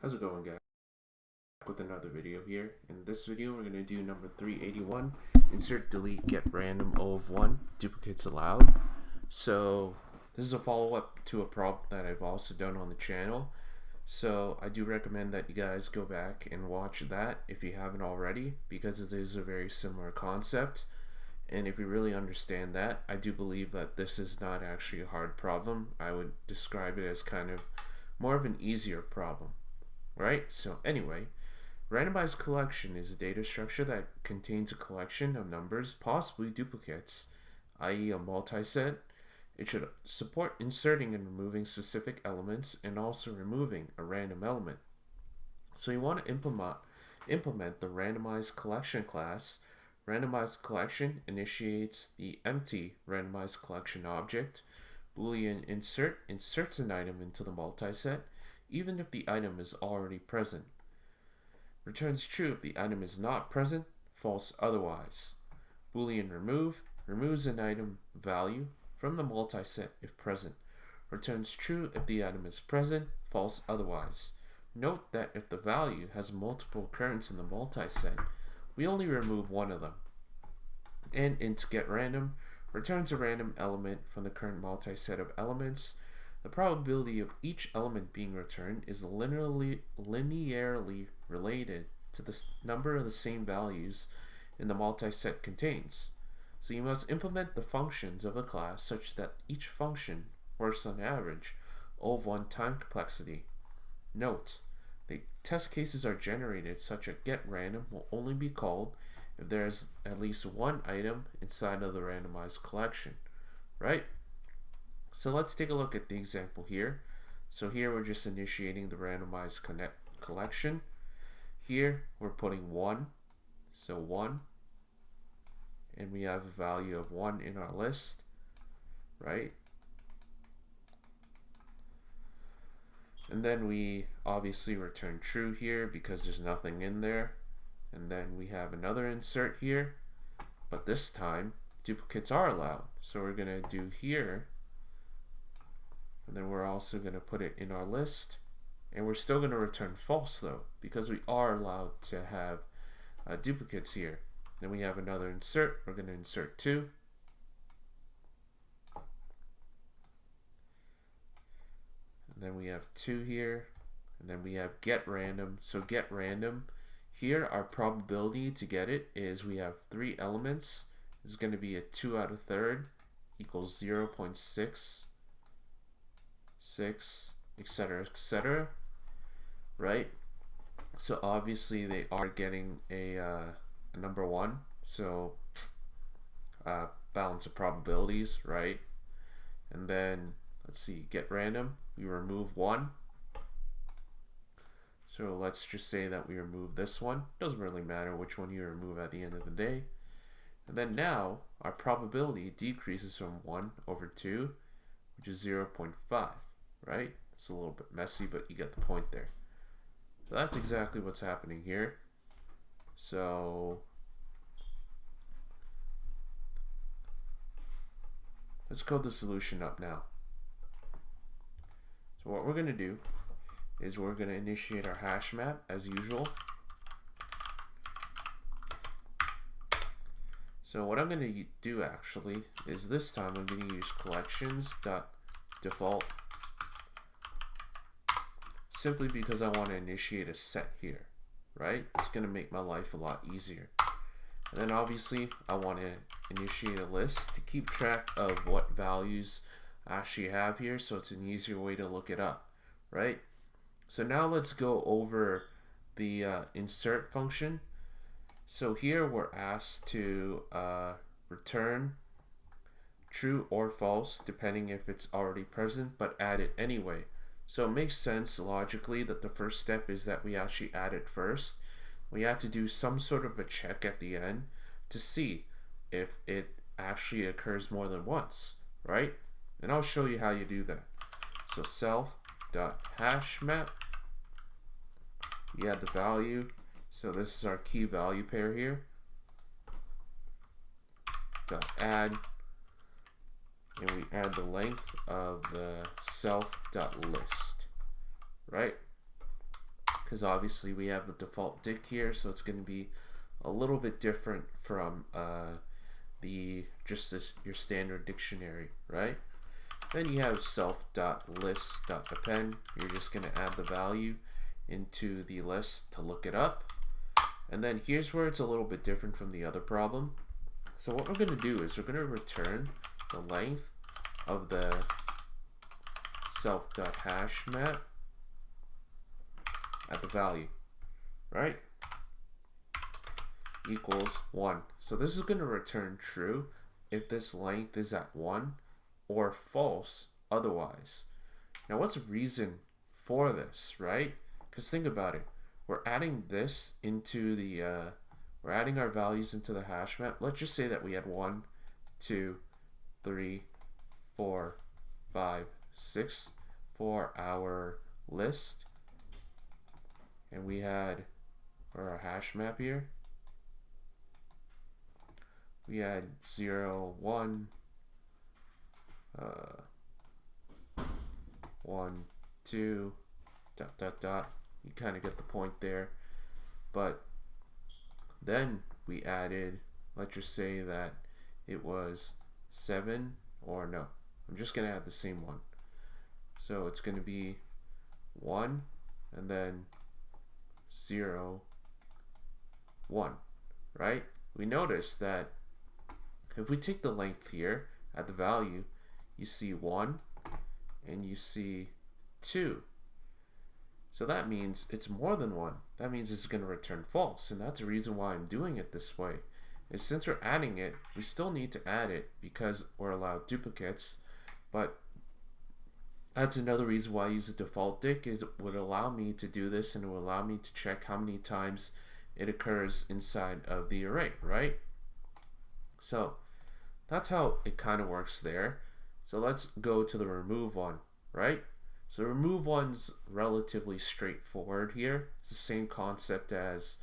How's it going, guys? With another video here. In this video, we're going to do number 381, insert, delete, get random O of 1, duplicates allowed. So this is a follow-up to a problem that I've also done on the channel. So I do recommend that you guys go back and watch that if you haven't already, because it is a very similar concept. And if you really understand that, I do believe that this is not actually a hard problem. I would describe it as kind of more of an easier problem. Right? So anyway, randomized collection is a data structure that contains a collection of numbers, possibly duplicates, i.e. a multiset. It should support inserting and removing specific elements and also removing a random element. So you want to implement the randomized collection class. Randomized collection initiates the empty randomized collection object. Boolean insert inserts an item into the multiset, even if the item is already present. Returns true if the item is not present, false otherwise. Boolean remove removes an item value from the multiset if present. Returns true if the item is present, false otherwise. Note that if the value has multiple currents in the multiset, we only remove one of them. And int GetRandom returns a random element from the current multiset of elements. The probability of each element being returned is linearly related to the number of the same values in the multiset contains. So you must implement the functions of the class such that each function works on average O of 1 time complexity. Note, the test cases are generated such that GetRandom will only be called if there is at least one item inside of the randomized collection, right? So let's take a look at the example here. So here we're just initiating the randomized collection. Here we're putting 1, so 1, and we have a value of 1 in our list, right? And then we obviously return true here because there's nothing in there. And then we have another insert here, but this time duplicates are allowed. So we're going to do here, and then we're also going to put it in our list, and we're still going to return false though, because we are allowed to have duplicates here. Then we have another insert, we're going to insert 2. And then we have 2 here, and then we have GetRandom. So GetRandom, here our probability to get it is we have 3 elements. It's going to be a 2 out of third equals 0.6, etc., right? So obviously they are getting a number 1, so balance of probabilities, right? And then let's see, get random, we remove 1. So let's just say that we remove this one. Doesn't really matter which one you remove at the end of the day. And then now our probability decreases from 1 over 2, which is 0.5, right? It's a little bit messy, but you get the point there. So that's exactly what's happening here. So let's code the solution up now. So what we're going to do is we're going to initiate our hash map as usual. So what I'm going to do actually is this time I'm going to use collections.default, simply because I want to initiate a set here, right? It's going to make my life a lot easier. And then obviously I want to initiate a list to keep track of what values I actually have here, so it's an easier way to look it up, right? So now let's go over the insert function. So here we're asked to return true or false depending if it's already present, but add it anyway. So it makes sense logically that the first step is that we actually add it first. We have to do some sort of a check at the end to see if it actually occurs more than once, right? And I'll show you how you do that. So self.hashMap, we add the value. So this is our key value pair here. .add, and we add the length of the self.list, right? because obviously we have the default dict here, so it's going to be a little bit different from your standard dictionary, right? Then you have self.list.append. You're just going to add the value into the list to look it up. And then here's where it's a little bit different from the other problem. So what we're going to do is we're going to return the length of the self.hashMap at the value, right? Equals 1. So this is going to return true if this length is at 1, or false otherwise. Now what's the reason for this, right? Because think about it. We're adding this into the, we're adding our values into the hash map. Let's just say that we had 1, 2, 3, 4, 5, 6 for our list. And we had, for our hash map here, we had 0, 1, 1, 2, ... You kind of get the point there. But then we added, let's just say that it was 7, or no, I'm just going to add the same one. So it's going to be 1 and then 0, 1, right? We notice that if we take the length here at the value, you see 1 and you see 2. So that means it's more than 1. That means it's going to return false, and that's the reason why I'm doing it this way. And since we're adding it, we still need to add it because we're allowed duplicates, but that's another reason why I use the default dict, is it would allow me to do this, and it will allow me to check how many times it occurs inside of the array, right? So that's how it kind of works there. So let's go to the remove one, right? So remove one's relatively straightforward here. It's the same concept as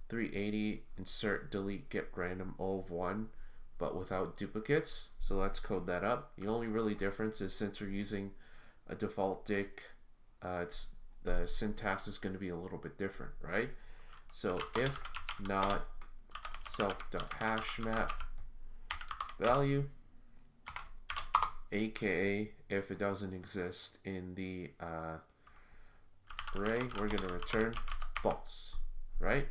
380 insert delete get random O of 1, but without duplicates. So let's code that up. The only really difference is since we're using a default dict, the syntax is going to be a little bit different, right? So if not self.hashMap value, aka if it doesn't exist in the array, we're going to return false, right?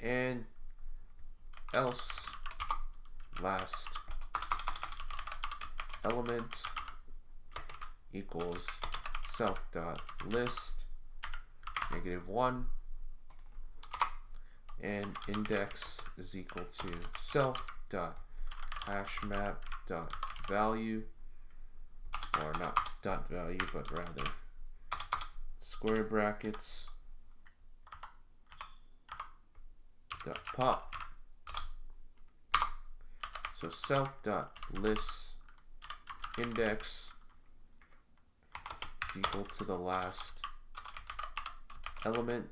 And else last element equals self.list -1, and index is equal to self.hashMap.value, or not dot value, but rather square brackets dot pop. So self.list index is equal to the last element.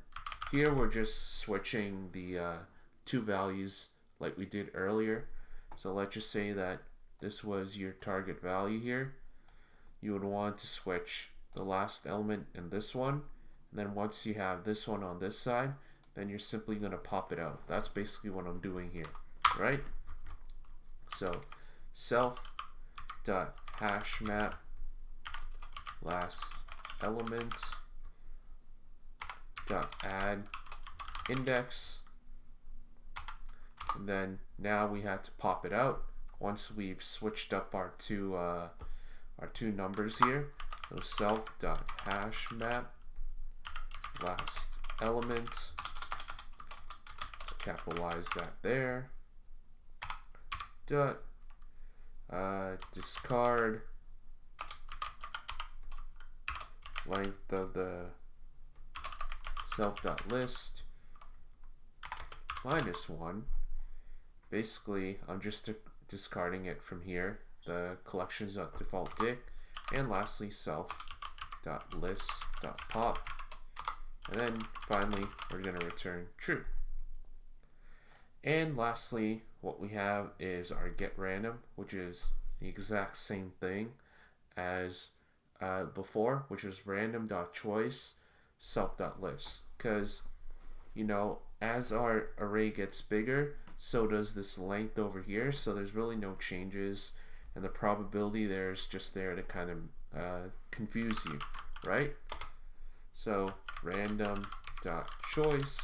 Here we're just switching the two values like we did earlier. So let's just say that this was your target value here. You would want to switch the last element in this one, and then once you have this one on this side, then you're simply going to pop it out. That's basically what I'm doing here, right? So self.hashMap last element dot add index, and then now we had to pop it out once we've switched up our two numbers here. So self.hashMap last element, let's capitalize that there, dot discard length of the self.list -1. Basically, I'm just discarding it from here, the collections.default dict, and lastly self.list.pop, and then finally we're going to return true. And lastly, what we have is our GetRandom, which is the exact same thing as before, which was random.choice self.list, because you know, as our array gets bigger, so does this length over here, so there's really no changes, and the probability there is just there to kind of confuse you, right? So random.choice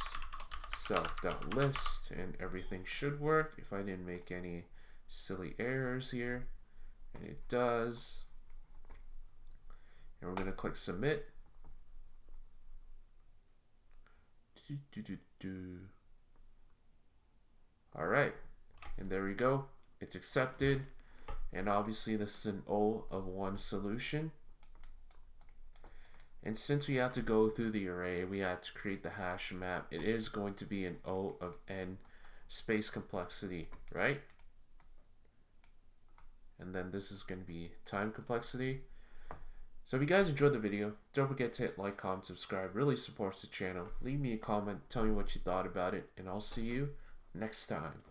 self.list, and everything should work if I didn't make any silly errors here, and it does. And we're going to click submit. All right, and there we go. It's accepted, and obviously this is an O of 1 solution. And since we have to go through the array, we have to create the hash map. It is going to be an O of n space complexity, right? And then this is going to be time complexity. So if you guys enjoyed the video, don't forget to hit like, comment, subscribe. Really supports the channel. Leave me a comment, tell me what you thought about it, and I'll see you next time.